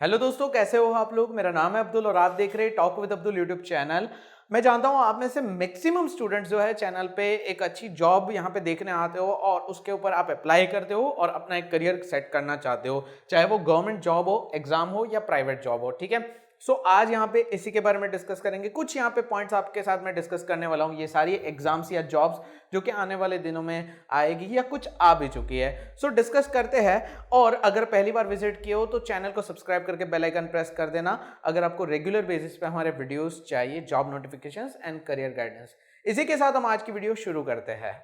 Hello दोस्तों, कैसे हो आप लोग। मेरा नाम है अब्दुल और आप देख रहे हैं talk with Abdul YouTube channel. मैं जानता हूं आप में से मैक्सिमम स्टूडेंट्स जो है चैनल पे एक अच्छी जॉब यहां पे देखने आते हो और उसके ऊपर आप अप्लाई करते हो और अपना एक करियर सेट करना चाहते हो, चाहे वो गवर्नमेंट जॉब हो, एग्जाम हो या प्राइवेट जॉब हो। ठीक है। सो आज यहाँ पे इसी के बारे में डिस्कस करेंगे। कुछ यहाँ पे पॉइंट्स आपके साथ मैं डिस्कस करने वाला हूँ। ये सारी एग्जाम्स या जॉब्स जो कि आने वाले दिनों में आएगी या कुछ आ भी चुकी है। सो डिस्कस करते हैं। और अगर पहली बार विजिट किए हो तो चैनल को सब्सक्राइब करके बेल आइकन प्रेस कर देना अगर आपको रेगुलर बेसिस पे हमारे वीडियोस चाहिए, job notifications and career guidance. इसी के साथ हम आज की वीडियो शुरू करते हैं।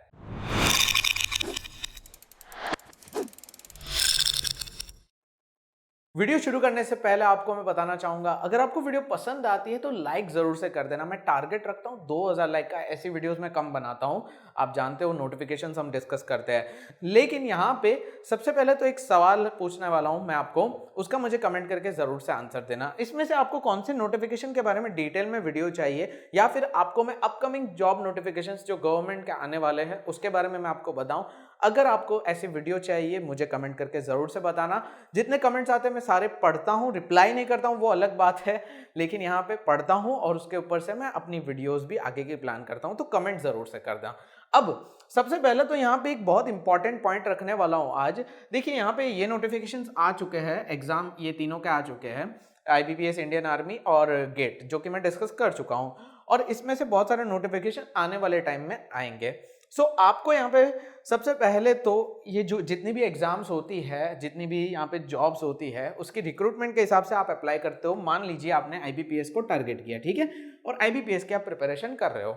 वीडियो शुरू करने से पहले आपको मैं बताना चाहूंगा, अगर आपको वीडियो पसंद आती है तो लाइक जरूर से कर देना। मैं टारगेट रखता हूं 2000 लाइक का। ऐसी वीडियोस मैं कम बनाता हूं, आप जानते हो, नोटिफिकेशंस हम डिस्कस करते हैं। लेकिन यहां पे सबसे पहले तो एक सवाल पूछने वाला हूं मैं आपको, उसका मुझे कमेंट करके जरूर से आंसर देना। इसमें से आपको कौन से नोटिफिकेशन के बारे में डिटेल में वीडियो चाहिए या फिर आपको मैं अपकमिंग जॉब नोटिफिकेशंस जो गवर्नमेंट के आने वाले हैं उसके बारे में मैं आपको बताऊं। अगर आपको ऐसी वीडियो चाहिए मुझे कमेंट करके जरूर से बताना। जितने कमेंट्स आते हैं मैं सारे पढ़ता हूं, रिप्लाई नहीं करता हूं वो अलग बात है, लेकिन यहाँ पे पढ़ता हूं और उसके ऊपर से मैं अपनी वीडियोस भी आगे की प्लान करता हूं। तो कमेंट जरूर से कर दें। अब सबसे पहले तो यहाँ पे एक बहुत इंपॉर्टेंट पॉइंट रखने वाला हूं आज। देखिए यहाँ पे ये नोटिफिकेशंस आ चुके हैं, एग्जाम ये तीनों के आ चुके हैं, आईबीपीएस, इंडियन आर्मी और गेट, जो कि मैं डिस्कस कर चुका हूं। और इसमें से बहुत सारे नोटिफिकेशन आने वाले टाइम में आएंगे। सो आपको यहाँ पे सबसे पहले तो ये जो जितनी भी एग्जाम्स होती है, जितनी भी यहाँ पे जॉब्स होती है, उसकी रिक्रूटमेंट के हिसाब से आप अप्लाई करते हो। मान लीजिए आपने आईबीपीएस को टारगेट किया, ठीक है, और आईबीपीएस की आप प्रिपरेशन कर रहे हो।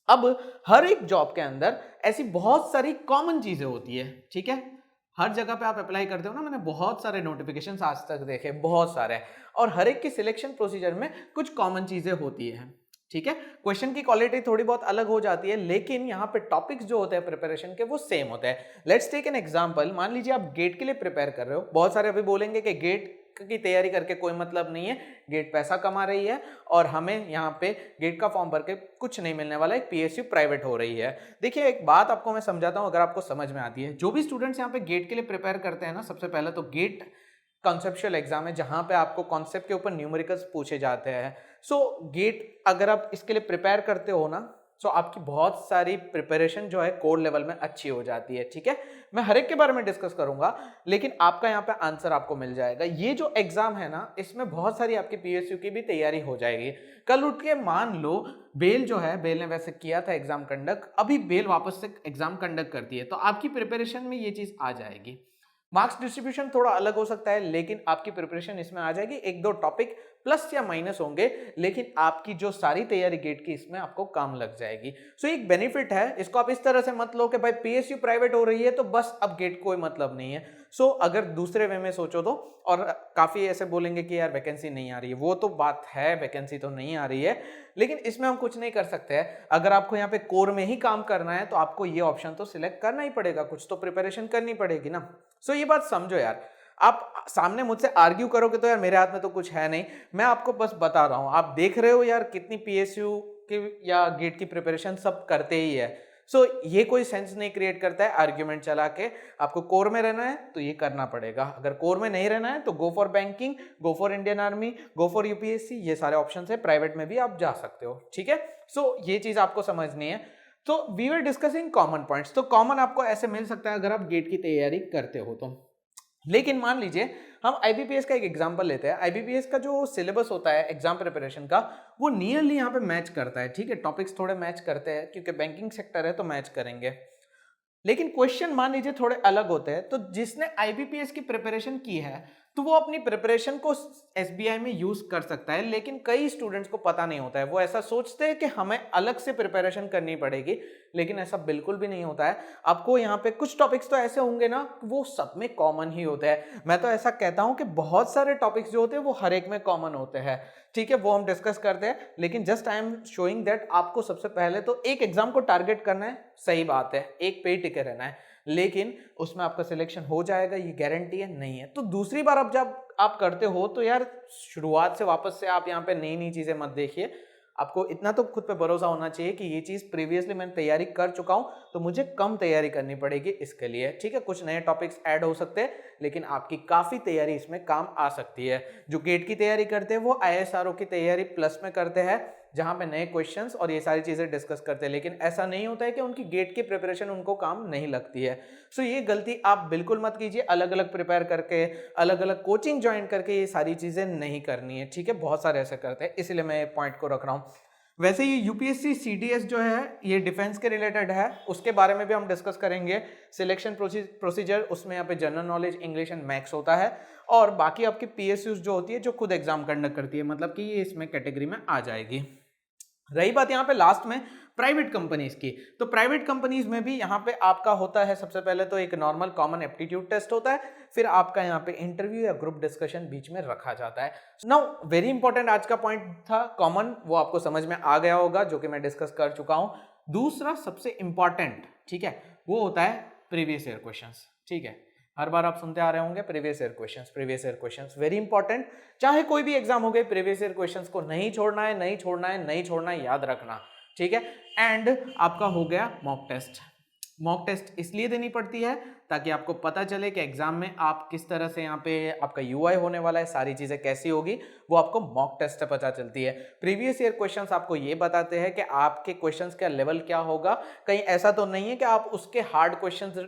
अब हर एक जॉब के अंदर ऐसी बहुत सारी कॉमन चीजें होती है, ठीक है। हर जगह पे आप अप्लाई करते हो ना, मैंने बहुत सारे नोटिफिकेशंस आज तक देखे, बहुत सारे, और हर एक की सिलेक्शन प्रोसीजर में कुछ कॉमन चीजें होती है, ठीक है। क्वेश्चन की क्वालिटी थोड़ी बहुत अलग हो जाती है, लेकिन यहाँ पे टॉपिक्स जो होते हैं प्रिपरेशन के वो सेम होते हैं। Let's take an example. मान लीजिए आप गेट के लिए प्रिपेयर कर रहे हो। बहुत सारे अभी बोलेंगे कि गेट की तैयारी करके कोई मतलब नहीं है, गेट पैसा कमा रही है और हमें यहाँ पे गेट का फॉर्म भर के कुछ नहीं मिलने वाला है, पीएसयू प्राइवेट हो रही है। देखिए एक बात आपको मैं समझाता हूँ, अगर आपको समझ में आती है। जो भी स्टूडेंट्स यहाँ पे गेट के लिए प्रिपेयर करते हैं ना, सबसे पहले तो गेट कॉन्सेप्चुअल एग्जाम है जहां पे आपको कॉन्सेप्ट के ऊपर न्यूमेरिकल्स पूछे जाते हैं। सो गेट अगर आप इसके लिए प्रिपेयर करते हो ना, सो आपकी बहुत सारी प्रिपरेशन जो है कोर लेवल में अच्छी हो जाती है, ठीक है। मैं हर एक के बारे में डिस्कस करूंगा, लेकिन आपका यहाँ पे आंसर आपको मिल जाएगा। ये जो एग्जाम है ना, इसमें बहुत सारी आपकी पीएसयू की भी तैयारी हो जाएगी। कल उठ के मान लो बेल जो है, बेल ने वैसे किया था एग्जाम कंडक्ट, अभी बेल वापस से एग्जाम कंडक्ट करती है, तो आपकी प्रिपरेशन में ये चीज आ जाएगी। मार्क्स डिस्ट्रीब्यूशन थोड़ा अलग हो सकता है, लेकिन आपकी प्रिपरेशन इसमें आ जाएगी। एक दो टॉपिक प्लस या माइनस होंगे, लेकिन आपकी जो सारी तैयारी गेट की इसमें आपको काम लग जाएगी। सो एक बेनिफिट है, इसको आप इस तरह से मत लो कि भाई पीएसयू प्राइवेट हो रही है तो बस अब गेट कोई मतलब नहीं है। सो अगर दूसरे वे में सोचो तो, और काफी ऐसे बोलेंगे कि यार वैकेंसी नहीं आ रही है, वो तो बात है, वैकेंसी तो नहीं आ रही है, लेकिन इसमें हम कुछ नहीं कर सकते हैं। अगर आपको यहाँ पे कोर में ही काम करना है तो आपको ये ऑप्शन तो सिलेक्ट करना ही पड़ेगा, कुछ तो प्रिपरेशन करनी पड़ेगी ना। सो ये बात समझो यार। आप सामने मुझसे आर्ग्यू करोगे तो यार मेरे हाथ में तो कुछ है नहीं, मैं आपको बस बता रहा हूं। आप देख रहे हो यार कितनी पीएसयू की या गेट की प्रिपरेशन सब करते ही है। सो ये कोई सेंस नहीं क्रिएट करता है आर्ग्यूमेंट चला के। आपको कोर में रहना है तो ये करना पड़ेगा, अगर कोर में नहीं रहना है तो go for banking, go for Indian army, go for UPSC, ये सारे ऑप्शन है। प्राइवेट में भी आप जा सकते हो, ठीक है। सो ये चीज आपको समझनी है। तो we were discussing common points. तो कॉमन आपको ऐसे मिल सकता है अगर आप गेट की तैयारी करते हो तो। लेकिन मान लीजिए हम आईबीपीएस का एक एग्जांपल लेते हैं। आईबीपीएस का जो सिलेबस होता है एग्जाम प्रिपरेशन का, वो नियरली यहाँ पे मैच करता है, ठीक है। टॉपिक्स थोड़े मैच करते हैं क्योंकि बैंकिंग सेक्टर है तो मैच करेंगे, लेकिन क्वेश्चन मान लीजिए थोड़े अलग होते हैं। तो जिसने आईबीपीएस की प्रिपरेशन की है तो वो अपनी प्रिपरेशन को एसबीआई में यूज कर सकता है, लेकिन कई स्टूडेंट्स को पता नहीं होता है। वो ऐसा सोचते हैं कि हमें अलग से प्रिपरेशन करनी पड़ेगी, लेकिन ऐसा बिल्कुल भी नहीं होता है। आपको यहाँ पे कुछ टॉपिक्स तो ऐसे होंगे ना, वो सब में कॉमन ही होते हैं। मैं तो ऐसा कहता हूं कि बहुत सारे टॉपिक्स जो होते हैं वो हर एक में कॉमन होते हैं, ठीक है। वो हम डिस्कस करते हैं, लेकिन just I am showing that आपको सबसे पहले तो एक एग्जाम को टारगेट करना है, सही बात है, एक पे ही टिके रहना है, लेकिन उसमें आपका सिलेक्शन हो जाएगा ये गारंटी है नहीं है। तो दूसरी बार अब जब आप करते हो तो यार शुरुआत से वापस से आप यहाँ पे नई नई चीजें मत देखिए। आपको इतना तो खुद पे भरोसा होना चाहिए कि ये चीज प्रीवियसली मैंने तैयारी कर चुका हूं, तो मुझे कम तैयारी करनी पड़ेगी इसके लिए, ठीक है। कुछ नए टॉपिक्स ऐड हो सकते हैं, लेकिन आपकी काफी तैयारी इसमें काम आ सकती है। जो गेट की तैयारी करते हैं वो ISRO की तैयारी प्लस में करते हैं, जहां पे नए क्वेश्चंस और ये सारी चीजें डिस्कस करते हैं, लेकिन ऐसा नहीं होता है कि उनकी गेट की प्रिपरेशन उनको काम नहीं लगती है। सो ये गलती आप बिल्कुल मत कीजिए, अलग अलग प्रिपेयर करके, अलग अलग कोचिंग ज्वाइन करके ये सारी चीजें नहीं करनी है, ठीक है। बहुत सारे ऐसे करते हैं, इसलिए मैं ये पॉइंट को रख रहा हूँ। वैसे ये यूपीएससी CDS जो है ये डिफेंस के रिलेटेड है, उसके बारे में भी हम डिस्कस करेंगे। सिलेक्शन प्रोसीजर, उसमें यहाँ पे general knowledge, English and maths होता है, और बाकी आपकी PSUs जो होती है जो खुद एग्जाम कंडक्ट करती है, मतलब कि ये इसमें कैटेगरी में आ जाएगी। रही बात यहाँ पे लास्ट में प्राइवेट कंपनीज की, तो प्राइवेट कंपनीज में भी यहाँ पे आपका होता है, सबसे पहले तो एक नॉर्मल कॉमन एप्टीट्यूड टेस्ट होता है, फिर आपका यहाँ पे इंटरव्यू या ग्रुप डिस्कशन बीच में रखा जाता है। नाउ वेरी इंपॉर्टेंट आज का पॉइंट था कॉमन, वो आपको समझ में आ गया होगा, जो कि मैं डिस्कस कर चुका हूं। दूसरा सबसे इंपॉर्टेंट, ठीक है, वो होता है प्रीवियस ईयर क्वेश्चंस, ठीक है। हर बार आप सुनते आ रहे होंगे previous year questions, previous year questions very important. चाहे कोई भी एग्जाम हो गए, प्रीवियस ईयर क्वेश्चंस को नहीं छोड़ना है, नहीं छोड़ना है, नहीं छोड़ना है, याद रखना, ठीक है। एंड आपका हो गया मॉक टेस्ट। मॉक टेस्ट इसलिए देनी पड़ती है ताकि आपको पता चले कि एग्जाम में आप किस तरह से यहाँ पे आपका UI होने वाला है, सारी चीजें कैसी होगी, वो आपको मॉक टेस्ट से पता चलती है। प्रीवियस ईयर क्वेश्चंस आपको ये बताते हैं कि आपके क्वेश्चंस का लेवल क्या होगा। कहीं ऐसा तो नहीं है कि आप उसके हार्ड क्वेश्चंस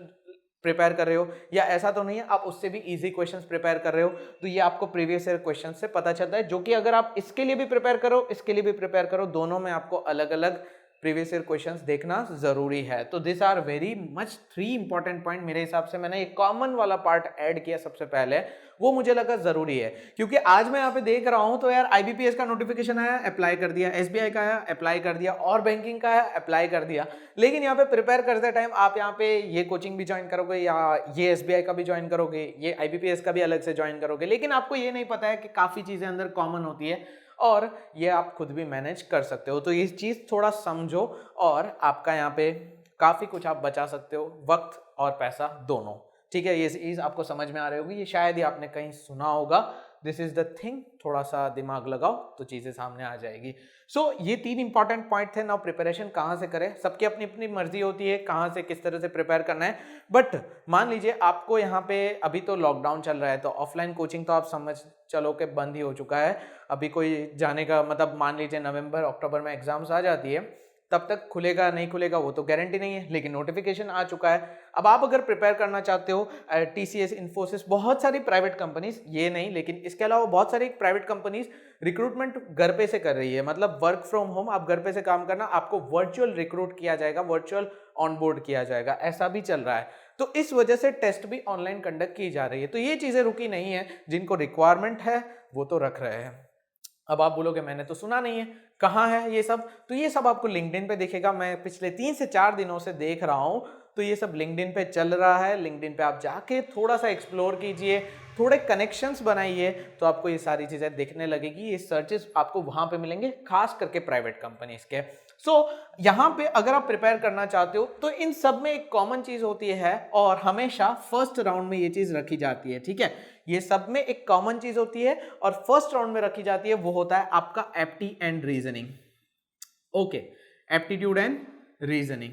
प्रिपेयर कर रहे हो, या ऐसा तो नहीं है आप उससे भी इजी क्वेश्चंस प्रिपेयर कर रहे हो, तो ये आपको प्रीवियस ईयर क्वेश्चंस से पता चलता है, जो कि अगर आप इसके लिए भी प्रिपेयर करो, इसके लिए भी प्रिपेयर करो, दोनों में आपको अलग अलग प्रीवियस ईयर क्वेश्चंस देखना जरूरी है। तो this are very much 3 important point. मेरे हिसाब से मैंने एक कॉमन वाला पार्ट ऐड किया सबसे पहले, वो मुझे लगा जरूरी है, क्योंकि आज मैं यहाँ पे देख रहा हूं तो यार IBPS का नोटिफिकेशन आया, अप्लाई कर दिया, SBI का आया, अप्लाई कर दिया, और बैंकिंग का आया, अप्लाई कर दिया, लेकिन यहाँ पे प्रिपेयर करते टाइम आप यहाँ पे ये कोचिंग भी ज्वाइन करोगे, या ये SBI का भी ज्वाइन करोगे, ये IBPS का भी अलग से ज्वाइन करोगे, लेकिन आपको ये नहीं पता है कि काफी चीजें अंदर कॉमन होती है, और ये आप खुद भी मैनेज कर सकते हो। तो ये चीज थोड़ा समझो, और आपका यहाँ पे काफी कुछ आप बचा सकते हो, वक्त और पैसा दोनों, ठीक है। ये चीज आपको समझ में आ रही होगी, ये शायद ही आपने कहीं सुना होगा। दिस इज द थिंग, थोड़ा सा दिमाग लगाओ तो चीजें सामने आ जाएगी। सो ये 3 इंपॉर्टेंट पॉइंट थे। नाउ प्रिपरेशन कहाँ से करें, सबकी अपनी अपनी मर्जी होती है कहाँ से किस तरह से प्रिपेयर करना है, बट मान लीजिए आपको यहाँ पे अभी तो लॉकडाउन चल रहा है, तो ऑफलाइन कोचिंग तो आप समझ चलो कि बंद ही हो चुका है। अभी कोई जाने का मतलब, मान लीजिए नवंबर अक्टूबर में एग्जाम्स आ जाती है, तब तक खुलेगा नहीं खुलेगा वो तो गारंटी नहीं है, लेकिन नोटिफिकेशन आ चुका है। अब आप अगर प्रिपेयर करना चाहते हो, TCS, इन्फोसिस, बहुत सारी प्राइवेट कंपनीज, ये नहीं लेकिन इसके अलावा बहुत सारी प्राइवेट कंपनीज रिक्रूटमेंट घर पे से कर रही है, मतलब वर्क फ्रॉम होम, आप घर पे से काम करना, आपको वर्चुअल रिक्रूट किया जाएगा, वर्चुअल ऑनबोर्ड किया जाएगा, ऐसा भी चल रहा है। तो इस वजह से टेस्ट भी ऑनलाइन कंडक्ट की जा रही है। तो ये चीजें रुकी नहीं है, जिनको रिक्वायरमेंट है वो तो रख रहे हैं। अब आप बोलोगे मैंने तो सुना नहीं है, कहाँ है ये सब, तो ये सब आपको लिंक्डइन पे दिखेगा। मैं पिछले 3 से 4 दिनों से देख रहा हूँ, तो ये सब लिंक्डइन पे चल रहा है। लिंक्डइन पे आप जाके थोड़ा सा एक्सप्लोर कीजिए, थोड़े कनेक्शंस बनाइए, तो आपको ये सारी चीजें दिखने लगेगी। ये सर्चेस आपको वहां पे मिलेंगे, खास करके प्राइवेट कंपनीज के। सो यहाँ पे अगर आप प्रिपेयर करना चाहते हो तो इन सब में एक कॉमन चीज होती है, और हमेशा फर्स्ट राउंड में ये चीज रखी जाती है, ठीक है। ये सब में एक कॉमन चीज होती है और फर्स्ट राउंड में रखी जाती है, वो होता है आपका apti and reasoning. Okay, aptitude and reasoning.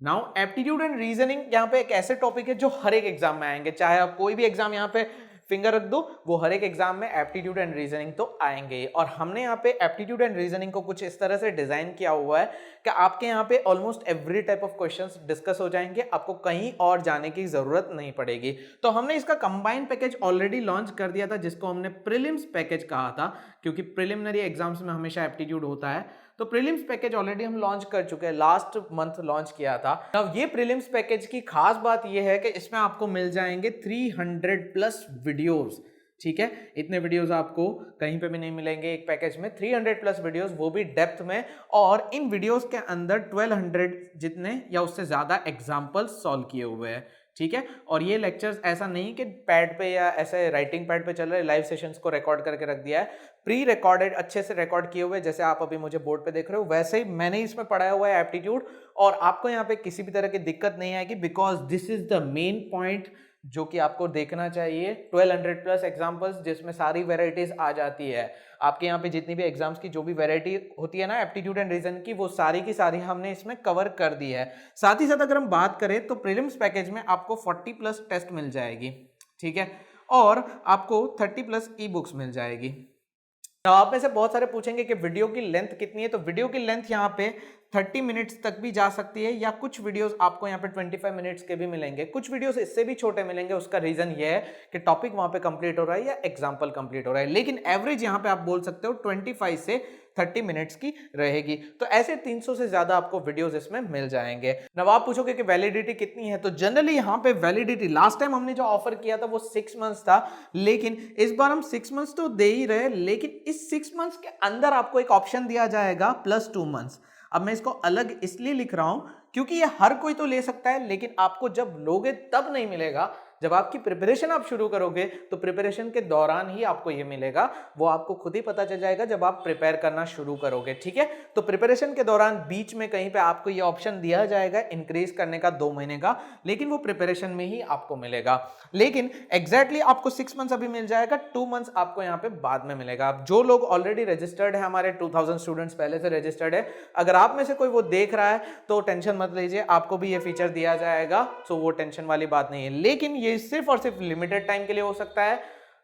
Now aptitude and reasoning यहाँ पे एक ऐसे टॉपिक है जो हर एक एग्जाम में आएंगे, चाहे आप कोई भी एग्जाम यहाँ पे फिंगर रख दो, वो हर एक एग्जाम में एप्टीट्यूड एंड रीजनिंग तो आएंगे। और हमने यहाँ पे एप्टीट्यूड एंड रीजनिंग को कुछ इस तरह से डिजाइन किया हुआ है कि आपके यहाँ पे almost every type of questions discuss हो जाएंगे, आपको कहीं और जाने की जरूरत नहीं पड़ेगी। तो हमने इसका कंबाइंड पैकेज ऑलरेडी लॉन्च कर दिया था, जिसको हमने प्रीलिम्स पैकेज कहा था, क्योंकि प्रिलिमिनरी एग्जाम्स में हमेशा एप्टीट्यूड होता है। तो प्रीलिम्स पैकेज ऑलरेडी हम लॉन्च कर चुके हैं, लास्ट मंथ लॉन्च किया था। अब ये प्रीलिम्स पैकेज की खास बात ये है कि इसमें आपको मिल जाएंगे 300 प्लस वीडियोस, ठीक है। इतने वीडियोस आपको कहीं पे भी नहीं मिलेंगे एक पैकेज में, 300 प्लस वीडियोस, वो भी डेप्थ में, और इन वीडियोस के अंदर 1200 जितने या उससे ज्यादा एग्जाम्पल्स सॉल्व किए हुए हैं, ठीक है। और ये लेक्चर्स ऐसा नहीं कि पैड पे या ऐसे राइटिंग पैड पे चल रहे, लाइव सेशंस को रिकॉर्ड करके रख दिया है, प्री रिकॉर्डेड, अच्छे से रिकॉर्ड किए हुए, जैसे आप अभी मुझे बोर्ड पे देख रहे हो वैसे ही मैंने इसमें पढ़ाया हुआ है एप्टीट्यूड। और आपको यहाँ पे किसी भी तरह की दिक्कत नहीं आएगी, because this is the main point जो कि आपको देखना चाहिए 1200 प्लस एग्जाम्पल्स, जिसमें सारी वेराइटीज आ जाती है। आपके यहाँ पे जितनी भी एग्जाम्स की जो भी वैरायटी होती है ना एप्टीट्यूड एंड रीजन की, वो सारी की सारी हमने इसमें कवर कर दी है। साथ ही साथ अगर हम बात करें तो प्रीलिम्स पैकेज में आपको 40 प्लस टेस्ट मिल जाएगी, ठीक है, और आपको 30 प्लस ई बुक्स मिल जाएगी। तो आप में से बहुत सारे पूछेंगे कि वीडियो की लेंथ कितनी है, तो वीडियो की लेंथ यहाँ पे 30 मिनट्स तक भी जा सकती है, या कुछ वीडियोस आपको यहाँ पे 25 मिनट्स के भी मिलेंगे, कुछ वीडियोस इससे भी छोटे मिलेंगे। उसका रीजन ये है कि टॉपिक वहां पे कंप्लीट हो रहा है या एग्जांपल कंप्लीट हो रहा है, लेकिन एवरेज यहाँ पे आप बोल सकते हो 25 से 30 मिनट्स की रहेगी। तो ऐसे 300 से ज्यादा आपको वीडियोस इसमें मिल जाएंगे। अब आप पूछोगे कि वैलिडिटी कितनी है, तो जनरली यहाँ पे वैलिडिटी लास्ट टाइम हमने जो ऑफर किया था वो 6 मंथ्स था, लेकिन इस बार हम 6 मंथ्स तो दे ही रहे, लेकिन इस 6 मंथ्स के अंदर आपको एक ऑप्शन दिया जाएगा +2 मंथ्स। अब मैं इसको अलग इसलिए लिख रहा हूं क्योंकि ये हर कोई तो ले सकता है, लेकिन आपको जब लोगे तब नहीं मिलेगा। जब आपकी प्रिपरेशन आप शुरू करोगे तो प्रिपरेशन के दौरान ही आपको ये मिलेगा, वो आपको खुद ही पता चल जाएगा जब आप प्रिपेयर करना शुरू करोगे, ठीक है। तो प्रिपरेशन के दौरान बीच में कहीं पे आपको ये ऑप्शन दिया जाएगा इंक्रीज करने का 2 महीने का, लेकिन वो प्रिपरेशन में ही आपको मिलेगा। लेकिन एग्जैक्टली आपको 6 मंथ्स अभी मिल जाएगा, 2 मंथ्स आपको यहाँ पे बाद में मिलेगा। अब जो लोग ऑलरेडी रजिस्टर्ड है, हमारे 2000 स्टूडेंट्स पहले से रजिस्टर्ड है, अगर आप में से कोई वो देख रहा है तो टेंशन मत लीजिए, आपको भी ये फीचर दिया जाएगा, सो वो टेंशन वाली बात नहीं है। लेकिन ये सिर्फ और सिर्फ लिमिटेड टाइम के लिए हो सकता है।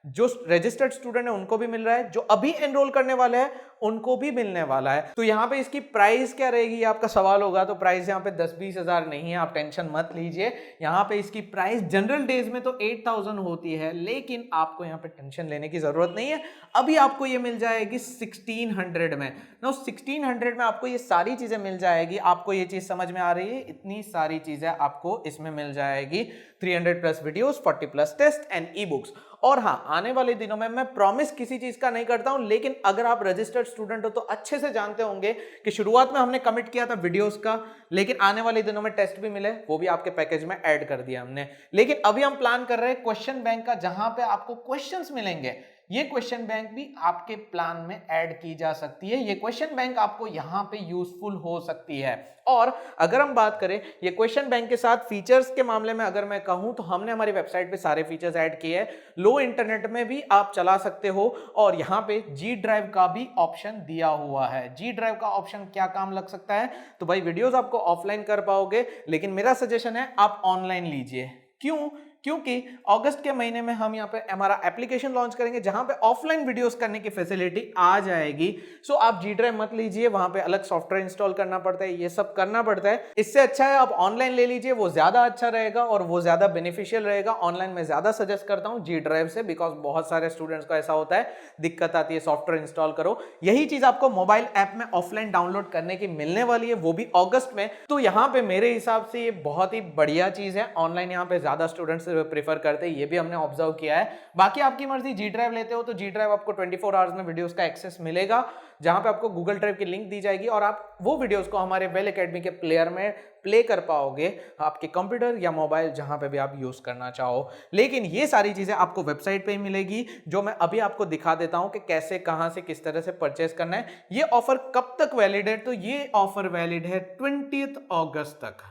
जो रजिस्टर्ड स्टूडेंट है उनको भी मिल रहा है, जो अभी एनरोल करने वाले हैं उनको भी मिलने वाला है। तो यहाँ पे इसकी प्राइस क्या रहेगी आपका सवाल होगा, तो प्राइस यहाँ पे 10-20 हजार नहीं है, आप टेंशन मत लीजिए। यहाँ पे इसकी प्राइस जनरल डेज में तो 8000 होती है, लेकिन आपको यहाँ पे टेंशन लेने की जरूरत नहीं है। अभी आपको ये मिल जाएगी 1600 में। नो 1600 में आपको ये सारी चीजें मिल जाएगी। आपको ये चीज समझ में आ रही है, इतनी सारी चीजें आपको इसमें मिल जाएगी। 300 plus videos, 40 plus test and e books. और हाँ, आने वाले दिनों में मैं प्रॉमिस किसी चीज का नहीं करता हूं, लेकिन अगर आप रजिस्टर्ड स्टूडेंट हो तो अच्छे से जानते होंगे कि शुरुआत में हमने कमिट किया था वीडियोस का, लेकिन आने वाले दिनों में टेस्ट भी मिले, वो भी आपके पैकेज में ऐड कर दिया हमने। लेकिन अभी हम प्लान कर रहे हैं क्वेश्चन बैंक का, जहां पे आपको क्वेश्चंस मिलेंगे। ये क्वेश्चन बैंक भी आपके प्लान में ऐड की जा सकती है। ये क्वेश्चन बैंक आपको यहां पे यूजफुल हो सकती है। और अगर हम बात करें ये क्वेश्चन बैंक के साथ फीचर्स के मामले में, अगर मैं कहूं तो हमने हमारी वेबसाइट पे सारे फीचर्स ऐड किए हैं। लो इंटरनेट में भी आप चला सकते हो, और यहां पे जी ड्राइव का भी ऑप्शन दिया हुआ है। जी ड्राइव का ऑप्शन क्या काम लग सकता है, तो भाई वीडियोस आपको ऑफलाइन कर पाओगे, लेकिन मेरा सजेशन है आप ऑनलाइन लीजिए। क्यों? क्योंकि अगस्त के महीने में हम यहाँ पे हमारा एप्लीकेशन लॉन्च करेंगे, जहां पे ऑफलाइन वीडियोस करने की फैसिलिटी आ जाएगी। सो आप जी ड्राइव मत लीजिए, वहां पे अलग सॉफ्टवेयर इंस्टॉल करना पड़ता है, ये सब करना पड़ता है। इससे अच्छा है आप ऑनलाइन ले लीजिए, वो ज्यादा अच्छा रहेगा और वो ज्यादा बेनिफिशियल रहेगा। ऑनलाइन में ज्यादा सजेस्ट करता हूँ जी ड्राइव से, बिकॉज बहुत सारे स्टूडेंट्स को ऐसा होता है, दिक्कत आती है सॉफ्टवेयर इंस्टॉल करो। यही चीज आपको मोबाइल ऐप में ऑफलाइन डाउनलोड करने की मिलने वाली है, वो भी अगस्त में। तो यहाँ पे मेरे हिसाब से ये बहुत ही बढ़िया चीज है। ऑनलाइन यहाँ पे ज्यादा स्टूडेंट्स प्रेफर करते हैं, ये भी हमने ऑब्जर्व किया है। बाकी आपकी मर्जी, जी ड्राइव लेते हो तो जी ड्राइव आपको 24 आवर्स में वीडियोस का एक्सेस मिलेगा, जहां पे आपको गूगल ड्राइव की लिंक दी जाएगी और आप वो वीडियोस को हमारे वेल एकेडमी के प्लेयर में प्ले कर पाओगे, आपके कंप्यूटर या मोबाइल जहां पे भी आप यूज करना चाहो। लेकिन ये सारी चीजें आपको वेबसाइट पे ही मिलेगी, जो मैं अभी आपको दिखा देता हूं कि कैसे, कहां से, किस तरह से परचेस करना है। ये ऑफर कब तक वैलिड है, तो ये ऑफर वैलिड है 20 अगस्त तक।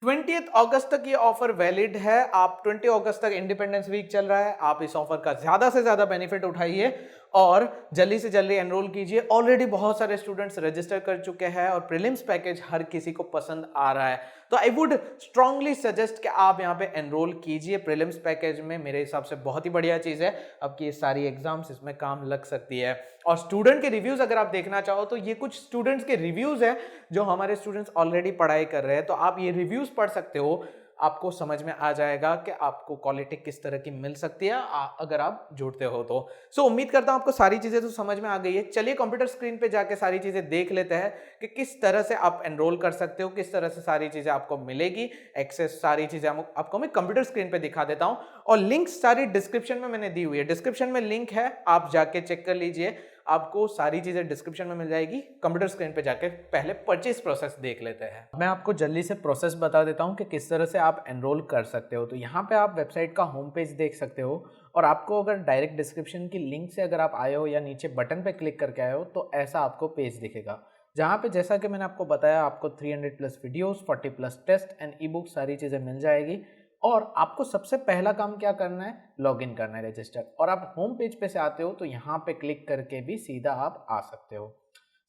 20 अगस्त तक ये ऑफर वैलिड है। आप 20 अगस्त तक इंडिपेंडेंस वीक चल रहा है, आप इस ऑफर का ज्यादा से ज्यादा बेनिफिट उठाइए और जल्दी से जल्दी एनरोल कीजिए। ऑलरेडी बहुत सारे स्टूडेंट्स रजिस्टर कर चुके हैं और प्रीलिम्स पैकेज हर किसी को पसंद आ रहा है, तो आई वुड स्ट्रांगली सजेस्ट कि आप यहाँ पे एनरोल कीजिए प्रीलिम्स पैकेज में। मेरे हिसाब से बहुत ही बढ़िया चीज है, आपकी ये सारी एग्जाम्स इसमें काम लग सकती है। और स्टूडेंट के रिव्यूज अगर आप देखना चाहो तो ये कुछ स्टूडेंट्स के रिव्यूज है, जो हमारे स्टूडेंट्स ऑलरेडी पढ़ाई कर रहे हैं, तो आप ये रिव्यूज पढ़ सकते हो। आपको समझ में आ जाएगा कि आपको क्वालिटी किस तरह की मिल सकती है अगर आप जुड़ते हो तो। सो उम्मीद करता हूं आपको सारी चीजें तो समझ में आ गई है। चलिए कंप्यूटर स्क्रीन पे जाके सारी चीजें देख लेते हैं कि किस तरह से आप एनरोल कर सकते हो, किस तरह से सारी चीजें आपको मिलेगी एक्सेस। सारी चीजें आपको मैं कंप्यूटर स्क्रीन पे दिखा देता हूं, और लिंक सारी डिस्क्रिप्शन में मैंने दी हुई है। डिस्क्रिप्शन में लिंक है, आप जाके चेक कर लीजिए, आपको सारी चीजें डिस्क्रिप्शन में मिल जाएगी। कंप्यूटर स्क्रीन पे जाके पहले परचेस प्रोसेस देख लेते हैं। मैं आपको जल्दी से प्रोसेस बता देता हूं कि किस तरह से आप एनरोल कर सकते हो। तो यहाँ पे आप वेबसाइट का होम पेज देख सकते हो, और आपको अगर डायरेक्ट डिस्क्रिप्शन की लिंक से अगर आप आए हो या नीचे बटन पे क्लिक करके आए हो, तो ऐसा आपको पेज दिखेगा, जहाँ पे जैसा कि मैंने आपको बताया, आपको 300 plus videos, 40 plus test and e book सारी चीज़ें मिल जाएगी। और आपको सबसे पहला काम क्या करना है, लॉगिन करना है, रजिस्टर। और आप होम पेज पे से आते हो तो यहाँ पे क्लिक करके भी सीधा आप आ सकते हो।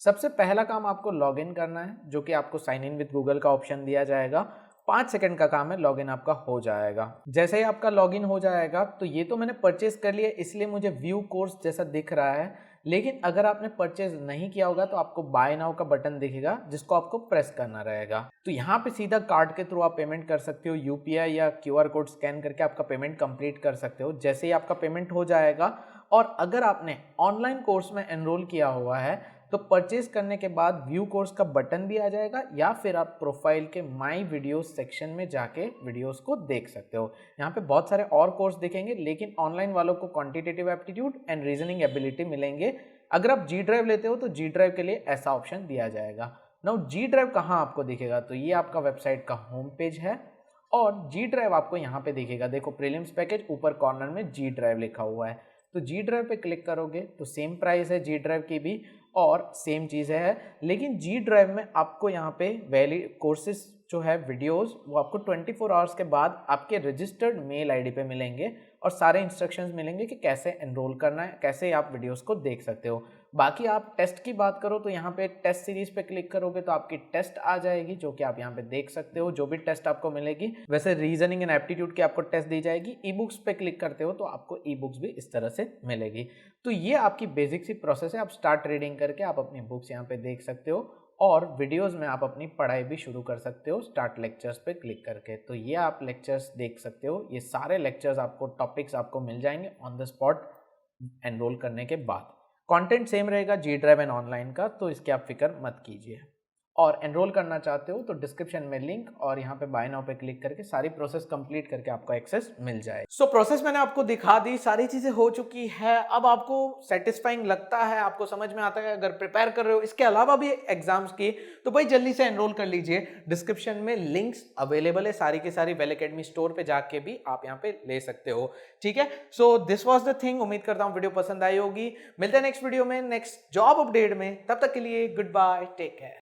सबसे पहला काम आपको लॉगिन करना है, जो कि आपको साइन इन विद गूगल का ऑप्शन दिया जाएगा। 5 सेकंड का काम है, लॉगिन आपका हो जाएगा। जैसे ही आपका लॉगिन हो जाएगा तो ये तो मैंने परचेज कर लिया, इसलिए मुझे व्यू कोर्स जैसा दिख रहा है। लेकिन अगर आपने परचेज नहीं किया होगा तो आपको बाय नाउ का बटन दिखेगा, जिसको आपको प्रेस करना रहेगा। तो यहाँ पे सीधा कार्ड के थ्रू आप पेमेंट कर सकते हो, यूपीआई या क्यूआर कोड स्कैन करके आपका पेमेंट कंप्लीट कर सकते हो। जैसे ही आपका पेमेंट हो जाएगा, और अगर आपने ऑनलाइन कोर्स में एनरोल किया हुआ है तो परचेज करने के बाद व्यू कोर्स का बटन भी आ जाएगा, या फिर आप प्रोफाइल के माई वीडियोस सेक्शन में जाके वीडियोस को देख सकते हो। यहाँ पे बहुत सारे और कोर्स दिखेंगे, लेकिन ऑनलाइन वालों को quantitative aptitude and reasoning ability मिलेंगे। अगर आप जी ड्राइव लेते हो तो जी ड्राइव के लिए ऐसा ऑप्शन दिया जाएगा। नाउ जी ड्राइव कहाँ आपको दिखेगा, तो ये आपका वेबसाइट का होम पेज है, और जी ड्राइव आपको यहाँ पे दिखेगा। देखो प्रीलिम्स पैकेज ऊपर कॉर्नर में जी ड्राइव लिखा हुआ है, तो जी ड्राइव पे क्लिक करोगे तो सेम प्राइस है जी ड्राइव की भी, और सेम चीज़ है। लेकिन जी ड्राइव में आपको यहाँ पे वैलिड कोर्सेज जो है वीडियोस, वो आपको 24 आवर्स के बाद आपके रजिस्टर्ड मेल आईडी पे मिलेंगे, और सारे इंस्ट्रक्शंस मिलेंगे कि कैसे एनरोल करना है, कैसे आप वीडियोस को देख सकते हो। बाकी आप टेस्ट की बात करो तो यहाँ पे टेस्ट सीरीज पे क्लिक करोगे तो आपकी टेस्ट आ जाएगी, जो कि आप यहाँ पे देख सकते हो, जो भी टेस्ट आपको मिलेगी। वैसे रीजनिंग एंड एप्टीट्यूड की आपको टेस्ट दी जाएगी। ई बुक्स पे क्लिक करते हो तो आपको ई बुक्स भी इस तरह से मिलेगी। तो ये आपकी बेसिक सी प्रोसेस है। आप स्टार्ट रीडिंग करके आप अपनी बुक्स यहाँ पे देख सकते हो, और वीडियोस में आप अपनी पढ़ाई भी शुरू कर सकते हो स्टार्ट लेक्चर्स पे क्लिक करके। तो ये आप लेक्चर्स देख सकते हो, ये सारे लेक्चर्स आपको, टॉपिक्स आपको मिल जाएंगे ऑन द स्पॉट एनरोल करने के बाद। कंटेंट सेम रहेगा जी ड्राइव एंड ऑनलाइन का, तो इसकी आप फिक्र मत कीजिए। और एनरोल करना चाहते हो तो डिस्क्रिप्शन में लिंक, और यहाँ पे बाय नाउ पे क्लिक करके सारी प्रोसेस कंप्लीट करके आपको एक्सेस मिल जाए। सो प्रोसेस मैंने आपको दिखा दी, सारी चीजें हो चुकी है। अब आपको सेटिस्फाइंग लगता है, आपको समझ में आता है, अगर प्रिपेयर कर रहे हो इसके अलावा भी एग्जाम्स की, तो भाई जल्दी से एनरोल कर लीजिए। डिस्क्रिप्शन में लिंक्स अवेलेबल है सारी की सारी। वेल एकेडमी स्टोर पे जाके भी आप यहाँ पे ले सकते हो, ठीक है। So this was the thing. उम्मीद करता हूँ वीडियो पसंद आई होगी। मिलते हैं नेक्स्ट वीडियो में, नेक्स्ट जॉब अपडेट में। तब तक के लिए गुड बाय, टेक केयर।